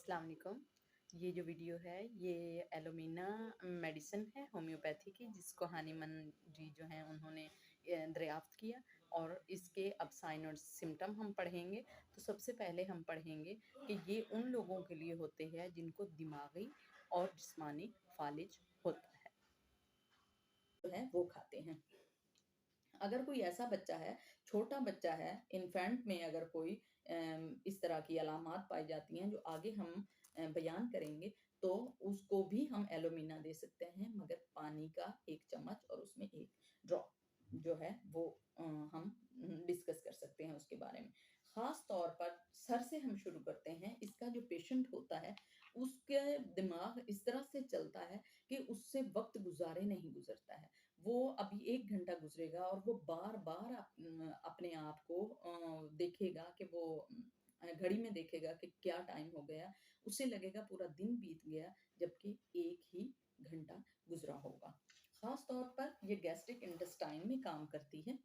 अस्सलाम वालेकुम। ये जो वीडियो है ये एलोमिना मेडिसिन है होम्योपैथी की, जिसको हानीमन जी जो हैं उन्होंने दरियाफ्त किया और इसके अब साइन और सिम्टम हम पढ़ेंगे। तो सबसे पहले हम पढ़ेंगे कि ये उन लोगों के लिए होते हैं जिनको दिमागी और जिस्मानी फालिज होता है, जो है वो खाते हैं। अगर कोई ऐसा बच्चा है, छोटा बच्चा है, इन्फेंट में अगर कोई इस तरह की अलामात पाई जाती हैं जो आगे हम बयान करेंगे, तो उसको भी हम एलोमिना दे सकते हैं, मगर पानी का 1 चम्मच और उसमें 1 ड्रॉप जो है वो हम डिस्कस कर सकते हैं उसके बारे में। ख़ास तौर पर सर से हम शुरू करते हैं। इसका जो पेशेंट होता है, उसके दिमाग इस तरह से चलता है कि उससे वक़्त गुज़ारे नहीं गुज़रता है। वो अभी 1 घंटा गुज़रेगा और वो बार-बार अपने आप को देखेगा कि वो घड़ी में देखेगा कि क्या टाइम हो गया। उसे लगेगा पूरा दिन बीत गया, जबकि 1 ही घंटा गुज़रा होगा। ख़ास तौर पर ये गैस्ट्रिक इंटेस्टाइन में काम करती है।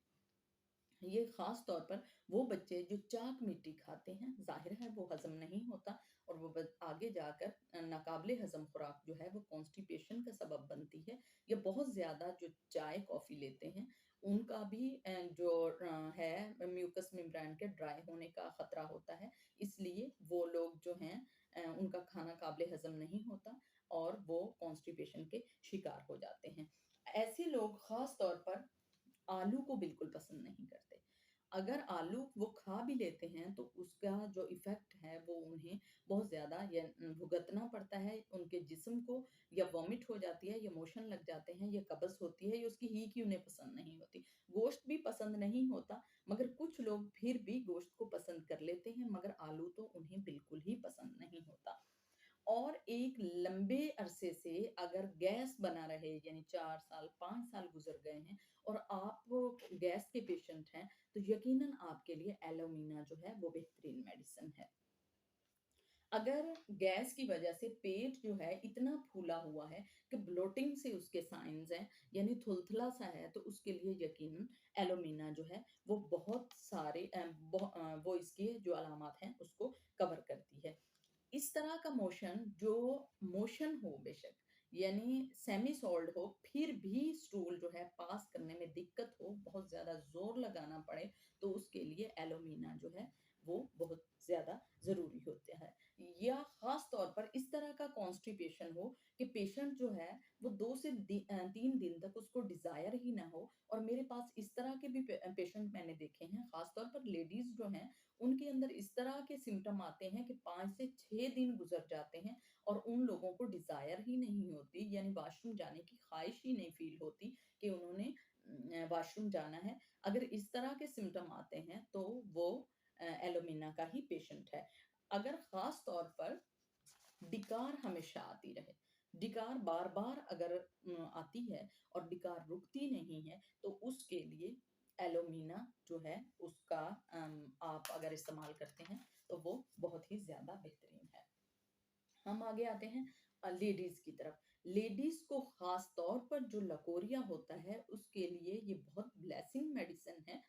ये ख़ास तौर पर वो बच्चे जो चाक मिट्टी खाते हैं, ज़ाहिर है वो हज़म नहीं होता और वो आगे जाकर नाक़ाबिले हज़म खुराक जो है वो कॉन्स्टिपेशन का सबब बनती है। या बहुत ज़्यादा जो चाय कॉफ़ी लेते हैं, उनका भी जो है म्यूकस मेम्ब्रेन के ड्राई होने का ख़तरा होता है। इसलिए वो लोग जो हैं उनका खाना काबिले हज़म नहीं होता और वो कॉन्स्टिपेशन के शिकार हो जाते हैं। ऐसे लोग ख़ास तौर पर आलू को बिल्कुल पसंद नहीं करते। अगर आलू वो खा भी लेते हैं तो उसका जो इफ़ेक्ट है वो उन्हें बहुत ज़्यादा या भुगतना पड़ता है, उनके जिस्म को या वॉमिट हो जाती है या मोशन लग जाते हैं या कब्ज़ होती है या उसकी ही की उन्हें पसंद नहीं होती। गोश्त भी पसंद नहीं होता, मगर कुछ लोग फिर भी गोश्त को पसंद कर लेते हैं, मगर आलू तो उन्हें बिल्कुल ही पसंद नहीं होता। और एक लंबे अरसे से अगर गैस बना रहे, यानी 4 साल, 5 साल गुज़र गए हैं और आप गैस के पेशेंट हैं, तो यकीनन आपके लिए एलोमीना जो है वो बेहतरीन मेडिसिन है। अगर गैस की वजह से पेट जो है इतना फूला हुआ है कि ब्लोटिंग से उसके साइन्स हैं, यानी थुलथुला-सा है, तो उसके लिए यकीनन एलोमीना जो है वो बहुत सारे वो इसके जो अलामात हैं उसको कवर करती है। इस तरह का मोशन हो बेशक, यानी सेमी सॉल्ड हो, फिर भी स्टूल जो है पास करने में दिक्कत हो, बहुत ज़्यादा ज़ोर लगाना पड़े, तो उसके लिए एलोमीना जो है वो बहुत ज़्यादा ज़रूरी होता है। या ख़ास तौर पर इस तरह का कॉन्स्टिपेशन हो कि पेशेंट जो है वो 2 से 3 दिन तक उसको डिज़ायर ही ना हो। और मेरे पास इस तरह के भी पेशेंट मैंने देखे हैं, ख़ास तौर पर लेडीज़ जो हैं, उनके अंदर इस तरह के सिम्पटम आते हैं कि 5 से 6 दिन गुज़र जाते हैं और उन लोगों को डिज़ायर ही नहीं होती, यानी वॉशरूम जाने की ख़्वाहिश ही नहीं फ़ील होती कि उन्होंने वॉशरूम जाना है। अगर इस तरह के सिम्पटम आते हैं तो वो एलोमीना का ही पेशेंट है। अगर ख़ास तौर पर डिकार हमेशा आती रहे, डिकार बार-बार अगर आती है और डिकार रुकती नहीं है, तो उसके लिए एलोमीना जो है उसका आप अगर इस्तेमाल करते हैं, तो वो बहुत ही ज़्यादा बेहतरीन है। हम आगे आते हैं लेडीज़ की तरफ। लेडीज़ को ख़ास तौर पर जो लकोरिया होता है, उसके लिए ये बहुत ब्लेसिंग मेडिसिन है।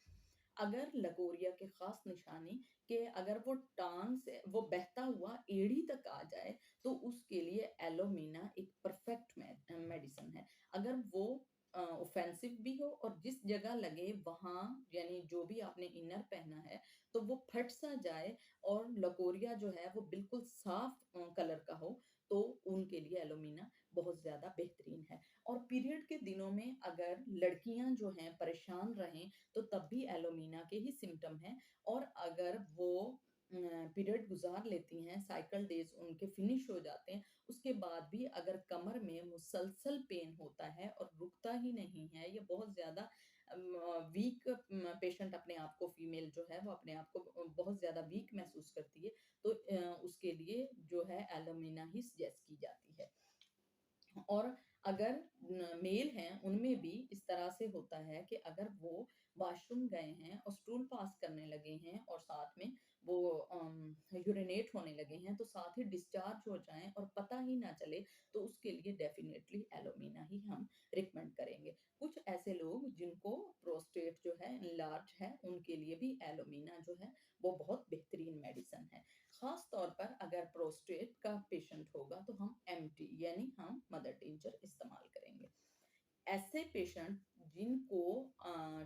अगर लकोरिया के ख़ास निशानी कि अगर वो टाँग से वो बहता हुआ एड़ी तक आ जाए, तो उसके लिए एलोमीना एक परफ़ेक्ट मेडिसिन है। अगर वो ऑफ़ेंसिव भी हो और जिस जगह लगे वहाँ, यानी जो भी आपने इनर पहना है, तो वो फट सा जाए और लकोरिया जो है वो बिल्कुल साफ़ कलर का हो, तो उनके लिए एलोमीना बहुत ज़्यादा बेहतरीन है। और पीरियड के दिनों में अगर लड़कियाँ जो हैं परेशान रहें, तो तब भी एलोमीना के ही सिम्पटम हैं। और अगर वो पीरियड गुज़ार लेती हैं, साइकिल डेज़ उनके फिनिश हो जाते हैं, उसके बाद भी अगर कमर में मुसलसल पेन होता है और रुकता ही नहीं है, या बहुत ज़्यादा वीक पेशेंट अपने आप को, फीमेल जो है वो अपने आप को बहुत ज़्यादा वीक महसूस करती है, तो उसके लिए जो है एलोमीना ही सजेस्ट की जाती है। और अगर मेल हैं, उनमें भी इस तरह से होता है कि अगर वो वॉशरूम गए हैं और स्टूल पास करने लगे हैं और साथ में वो यूरिनेट होने लगे हैं, तो साथ ही डिस्चार्ज हो जाएँ और पता ही ना चले, तो उसके लिए डेफ़िनेटली एलोमीना ही हम रिकमेंड करेंगे। कुछ ऐसे लोग जिनको प्रोस्टेट जो है एनलार्ज है, उनके लिए भी एलोमीना जो है वो बहुत बेहतरीन मेडिसिन है। ख़ास तौर पर अगर प्रोस्टेट का पेशेंट होगा तो हम एमटी यानी हम मदर टिंचर इस्तेमाल करेंगे। ऐसे पेशेंट जिनको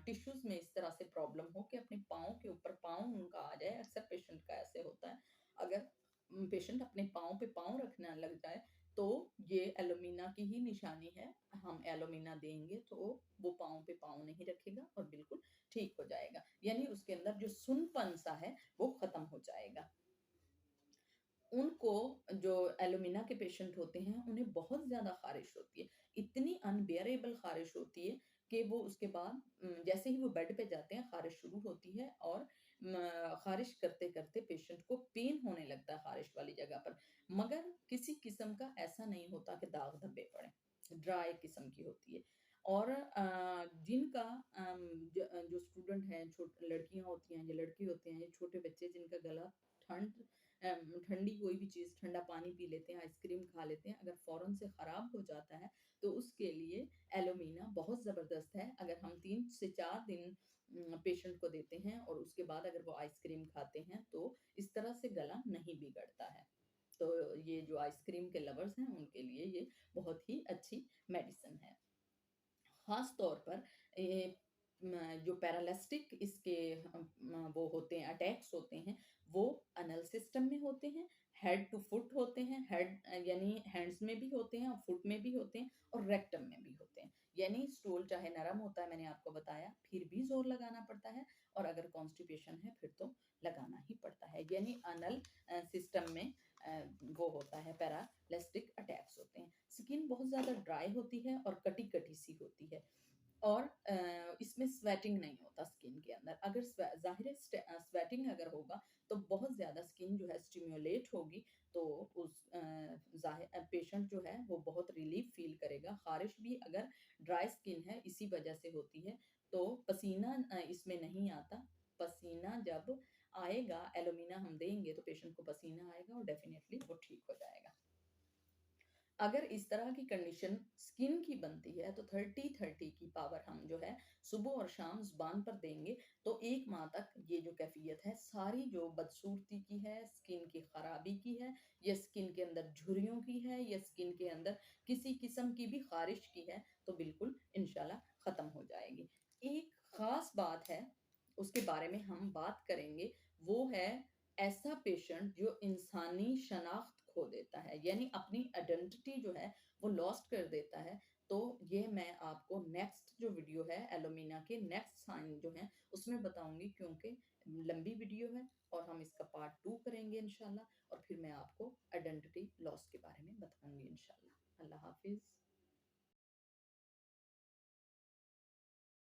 टिश्यूज में इस तरह से प्रॉब्लम हो कि अपने पाँव के ऊपर पाँव उनका आ जाए, अक्सर पेशेंट का ऐसे होता है। अगर पेशेंट अपने पाँव पे पाँव रखना लग जाए तो ये एलोमीना की ही निशानी है। हम एलोमीना देंगे तो वो पाँव पे पाँव नहीं रखेगा और बिल्कुल ठीक हो जाएगा, यानी उसके अंदर जो सुनपन सा है वो खत्म हो जाएगा। उनको जो एलुमिना के पेशेंट होते हैं, उन्हें बहुत ज़्यादा ख़ारिश होती है। इतनी अनबियरेबल ख़ारिश होती है कि वो उसके बाद जैसे ही वो बेड पे जाते हैं, ख़ारिश शुरू होती है और ख़ारिश करते-करते पेशेंट को पेन होने लगता है ख़ारिश वाली जगह पर। मगर किसी किस्म का ऐसा नहीं होता कि दाग धब्बे पड़े, ड्राई किस्म की होती है। और जिनका जो स्टूडेंट हैं, लड़कियाँ होती हैं या लड़के होते हैं, या छोटे बच्चे जिनका गला ठंड ठंडी कोई भी चीज़, ठंडा पानी पी लेते हैं, आइसक्रीम खा लेते हैं, अगर फ़ौरन से ख़राब हो जाता है, तो उसके लिए एलोमीना बहुत ज़बरदस्त है। अगर हम 3 से 4 दिन पेशेंट को देते हैं और उसके बाद अगर वो आइसक्रीम खाते हैं, तो इस तरह से गला नहीं बिगड़ता है। तो ये जो आइसक्रीम के लवर्स हैं, उनके लिए ये बहुत ही अच्छी मेडिसिन है। ख़ास तौर पर ये जो पैरालिस्टिक इसके वो होते हैं, अटैक्स होते हैं, वो एनल सिस्टम में होते हैं, हेड टू फुट होते हैं, यानी हैंड्स में भी होते हैं और फुट में भी होते हैं और रेक्टम में भी होते हैं। यानी स्टूल चाहे नरम होता है, मैंने आपको बताया, फिर भी ज़ोर लगाना पड़ता है, और अगर कॉन्स्टिपेशन है फिर तो लगाना ही पड़ता है। यानी एनल सिस्टम में वो होता है, पैरालिस्टिक अटैक्स होते हैं। स्किन बहुत ज़्यादा ड्राई होती है और कटी-कटी सी होती है, और इसमें स्वेटिंग नहीं होता स्किन के अंदर। अगर ज़ाहिर है स्वेटिंग अगर होगा तो बहुत ज़्यादा स्किन जो है स्टिम्युलेट होगी, तो उस पेशेंट जो है वो बहुत रिलीफ फ़ील करेगा। ख़ारिश भी अगर ड्राई स्किन है इसी वजह से होती है, तो पसीना इसमें नहीं आता। पसीना जब आएगा, एलोमीना हम देंगे तो पेशेंट को पसीना आएगा और डेफ़िनिटली वो ठीक हो जाएगा। अगर इस तरह की कंडीशन स्किन की बनती है तो 30-30 की पावर हम जो है सुबह और शाम ज़ुबान पर देंगे, तो 1 माह तक ये जो कैफ़ियत है सारी जो बदसूरती की है, स्किन की ख़राबी की है, या स्किन के अंदर झुर्रियों की है, या स्किन के अंदर किसी किस्म की भी ख़ारिश की है, तो बिल्कुल इंशाल्लाह ख़त्म हो जाएगी। एक ख़ास बात है, उसके बारे में हम बात करेंगे, वो है ऐसा पेशेंट जो इंसानी शनाख्त खो देता है, यानी अपनी आइडेंटिटी जो है वो लॉस्ट कर देता है। तो ये मैं आपको नेक्स्ट जो वीडियो है एलोमीना के नेक्स्ट साइन जो है उसमें बताऊंगी, क्योंकि लंबी वीडियो है और हम इसका पार्ट 2 करेंगे इंशाल्लाह, और फिर मैं आपको आइडेंटिटी लॉस के बारे में बताऊंगी इंशाल्लाह। अल्लाह हाफिज।